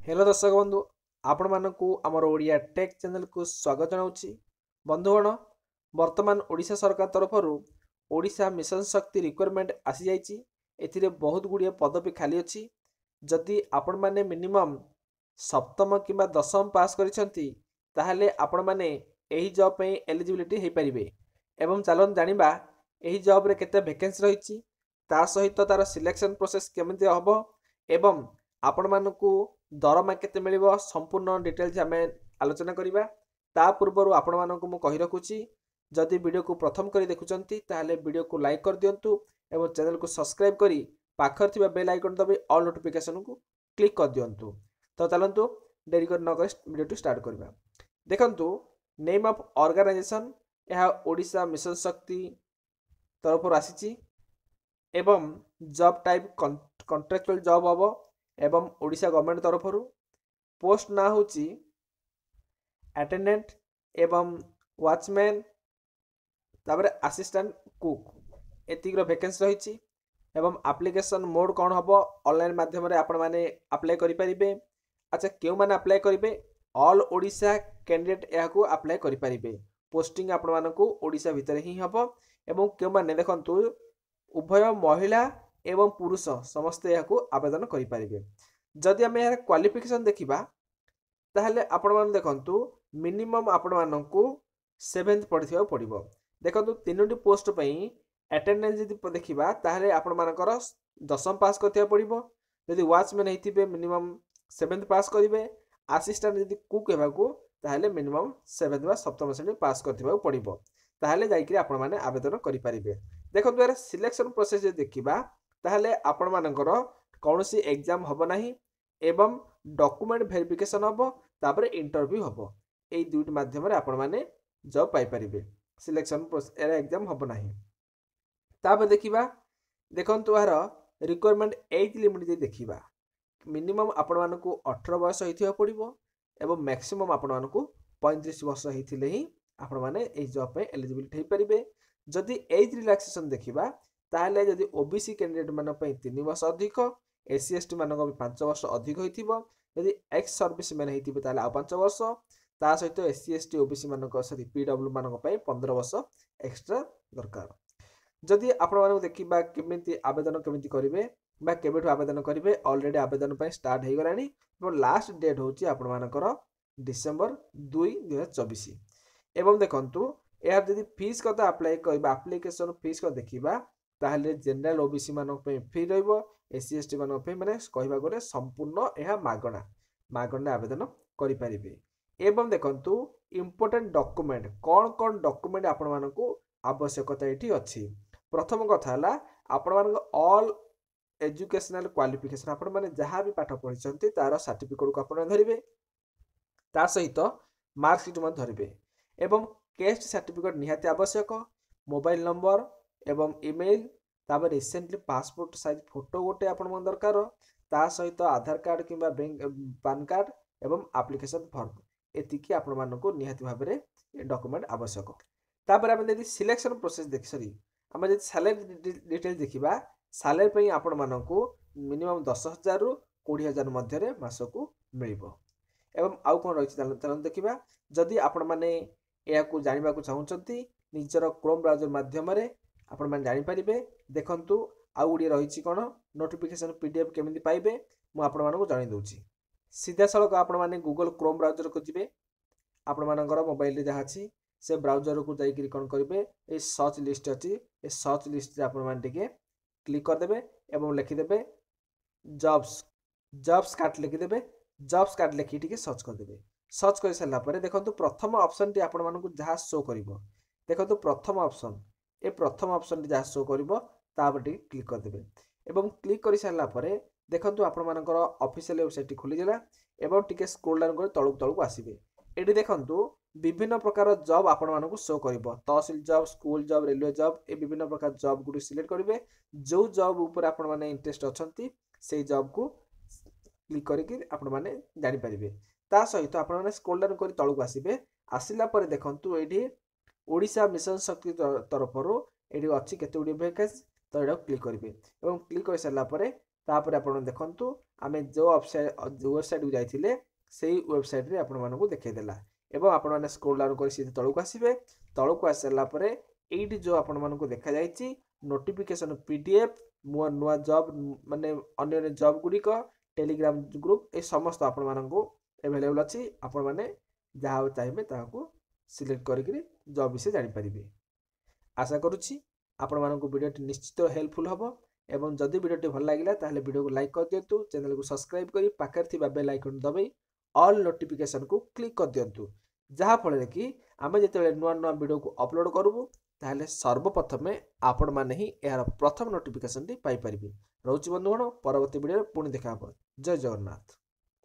Hello दर्शक बंधु आपण मानक आमर ओडिया टेक चैनल को स्वागत जनाऊँगी। बंधुगण वर्तमान ओडिशा सरकार तरफ ओडिशा मिशन शक्ति रिक्वायरमेंट आसी जाइए। एथिरे बहुत गुड़िए पदवी खाली अच्छी। जदि आपण माने मिनिमम सप्तम किंबा दशम पास करिसेंती ताहले आपण माने एही जॉब पे एलिजिबिलिटी हो पारिबे। एवं चलन जानिबा एही जॉब रे केते वैकेंसी रहिछि, ता सहित तार सिलेक्शन प्रोसेस केमिति हबो एवं आपण मानकू दरमा केते मिलिबो संपूर्ण डिटेल्स आमे आलोचना करिबा। ता पूर्वरु आपण मानकू मु कहि रखुछि, जदि वीडियो को प्रथम करी देखुचंती ताहले वीडियो को लाइक कर दियंतु एवं चैनल को सब्सक्राइब करी पाखर थिबा बेल आइकन दबे ऑल नोटिफिकेशन को क्लिक कर दियंतु। तो चलंतु देरी कर न कर वीडियो टू स्टार्ट करबा। देखंतु नेम ऑफ ऑर्गेनाइजेशन यह ओडिशा मिशन शक्ति तरफ आसीछि एवं जॉब टाइप कॉन्ट्रैक्चुअल जॉब हबो एवं ओडिशा गवर्नमेंट तरफ पोस्ट ना होची अटेंडेंट एवं वॉचमैन तापर असिस्टेंट कुक एतिक वैकेंसी रही। एवं एप्लिकेशन मोड कौन हम ऑनलाइन माध्यम आपण मैंने अप्लाई करें। अच्छा क्यों मैंने अप्लाई करेंगे? ऑल ओडिशा कैंडिडेट यहाँ अप्लाई करें। पोस्टिंग आपण मानक ओडिशा भितर ही हम एवं क्यों मैंने देखंतु उभय महिला एवं पुरुष समस्ते यहाँ आवेदन करें। जदि आम यार क्वालिफिकेशन देखा ताहले आपण मान देखंतु मिनिमम आपण मानक 7th पढ़ी पड़ो। देखो तीनोटी पोस्ट पर अटेंडेंस जब देखा ताहले आपण मानकर दशम पास करथिबा पड़ो। जदि वॉचमैन होइथिबे मिनिमम 7th पास करेंगे। असिस्टेंट जदि कुक हेबाकू ताहले मिनिमम 7th बा सप्तम श्रेणी पास करथिबा पड़ो। ताहले जाइकरी आपण माने आवेदन करि परिबे। देखो यार सिलेक्शन प्रोसेस जे देखिबा ताहले आपण मानकर कौनसी एग्जाम हब नाही एवं डॉक्यूमेंट वेरिफिकेशन हबो तापर इंटरव्यू हबो। एई दुईट माध्यम रे आपण माने जॉब पाई परिबे। सिलेक्शन प्रोसेस एरा एग्जाम हब नाही। तापर देखिबा देखंतु यार रिक्वायरमेंट एज लिमिट जे देखिबा मिनिमम आपण मानकू 18 वर्ष होइथिबा पड़िबो एवं मैक्सिमम आपण मानकू 35 वर्ष होइथिले ही आपण माने एई जॉब पे एलिजिबिलिटी हो परिबे। जदि एज रिलैक्सेशन देखिबा ताहले जदि ओबीसी कैंडिडेट मान पई 3 वर्ष अधिक, एससी एसटी मान 5 वर्ष अधिक होइथिबो। जदि एक्स सर्विस मैन होइथिबे ताहले आ 5 वर्ष, ता सहित एससी एसटी ओबीसी मान सॉरी पीडब्ल्यू मान पई 15 वर्ष एक्स्ट्रा दरकार। जदि आपण मानक देखिबा केमिति आवेदन केमिति करिवे बा केबेठु आवेदन करिवे ऑलरेडी आवेदन पई स्टार्ट हो गलानी और लास्ट डेट होची आपण मानकर डिसेंबर 2 2024। एवं देखंतु यार जदि फीस कथा अप्लाई करबा एप्लिकेशन फीस को देखिबा ताहले जनरल ओबीसी मानक पे फ्री रहइबो। एससी एसटी मानक पे माने कहबा गले संपूर्ण एहा मागणा मागणा आवेदन करि परिबे। एवं देखंतु इंपोर्टेंट डॉक्यूमेंट कौन डॉक्यूमेंट आपण मानकू आवश्यकता एठी अछि। प्रथम कथा हला आपण मानक ऑल एजुकेशनल क्वालिफिकेशन आपण माने जहां भी पाठ पढिसंती तार सर्टिफिकेट को आपण धरिबे। ता सहित मार्कशीट में धरिबे एवं कैस्ट सर्टिफिकेट निहाती आवश्यक। मोबाइल नंबर एवं ईमेल तापर रिसेंटली पासपोर्ट साइज फोटो गोटे आपण मन दरकार। ता सहित आधार कार्ड किंबा बैंक पान कार्ड एवं एप्लिकेशन फॉर्म एतिकी आपण मानक निहाती भाबरे डॉक्यूमेंट आवश्यक। तापर हम यदि सिलेक्शन प्रोसेस देख सरी हम यदि सैलरी डिटेल्स देखिबा सैलरी पई आपण मानक मिनिमम 10,000 रु 20,000 मध्य रे मासकू मिलिबो। एवं आउ कोन रही चलन देखिबा जदि आपण माने या को जानिबा को चाहउचंती निजर क्रोम ब्राउजर माध्यम रे आपण माने जानि परिबे। देखंतु आउ गुडी रहिछि कोन नोटिफिकेशन पीडीएफ केमिति पाइबे मु आपण मानकू जानि दउछि। सीधा सळक आपण माने गूगल क्रोम ब्राउजर को जिबे आपण मानकर मोबाइल रे जहा अछि से ब्राउजर को जाई करी कोन करिवे ए सर्च लिस्ट अछि ए सर्च लिस्ट रे आपण माने टिके क्लिक कर देबे एवं लिखि देबे जॉब्स कार्ड लिखि देबे। जॉब्स कार्ड लिखि टिके सर्च कर देबे। सर्च कर सारा पर देखो प्रथम ऑप्शन टी आपण मानकू जहाँ शो करिवो देखो प्रथम ऑप्शन ए प्रथम ऑप्शन टी जहाँ शो करिवो तापर टी क्लिक कर देबे एवं क्लिक कर सारा पर देखो आपण मानकर ऑफिशियल वेबसाइट टी खुली जाला एवं टिके स्क्रॉल डाउन कर तळक आसीबे। एटी देखंतु विभिन्न प्रकार जॉब आपण मानकू शो करिवो तहसील job, school job, railway job ए विभिन्न प्रकार जॉब गुडी सिलेक्ट करिवे। जो जॉब ऊपर आपण माने इंटरेस्ट अछंती से जॉब को क्लिक करके आपण माने जानि परिबे। ता सहित आपण माने स्क्रॉल डाउन कर तळक आसीबे। आसिला पर देखंतु एठी ओडिशा मिशन शक्ति तरफरो एठी अछि केते गुडी वैकेंसी तो एटा क्लिक करिवे एवं क्लिक कर सारा पर तापर आपण देखंतु आमे जो वेबसाइट को जाइथिले सेही वेबसाइट रे आपण मानकु देखेदेला एवं आपण माने स्क्रॉल डाउन करी सीधे तळକୁ आसीबे तळକୁ आसला परे एइटी जो आपण मानकु देखा जाइछि नोटिफिकेशन पीडीएफ मोर नुआ जॉब माने अन्य जॉब गुडी को टेलीग्राम ग्रुप ए समस्त आपण मानकु अवेलेबल अछि आपण माने जहाँ चाहिए ताकू सिलेक्ट करी जॉब विषय जानि परिबे। आशा करुछि आपण मानकु वीडियोटी निश्चित हेल्पफुल हबो एवं जदि वीडियोटी भल लागिला ताहले वीडियो को लाइक कर दियंतु चैनल को सब्सक्राइब करी पाखर थिबा बेल आइकन दबाई ऑल नोटिफिकेशन को क्लिक कर दियंतु जहाँ फल कि आमे जेतेबेले नुआ नुआ वीडियो को अपलोड करबु ताहले सर्वप्रथमे आपण माने ही यार प्रथम नोटिफिकेशन टी पाई परिबे। रहउछि बंधुगण परवर्ती वीडियो पुणी देखा हबो। जय जगन्नाथ।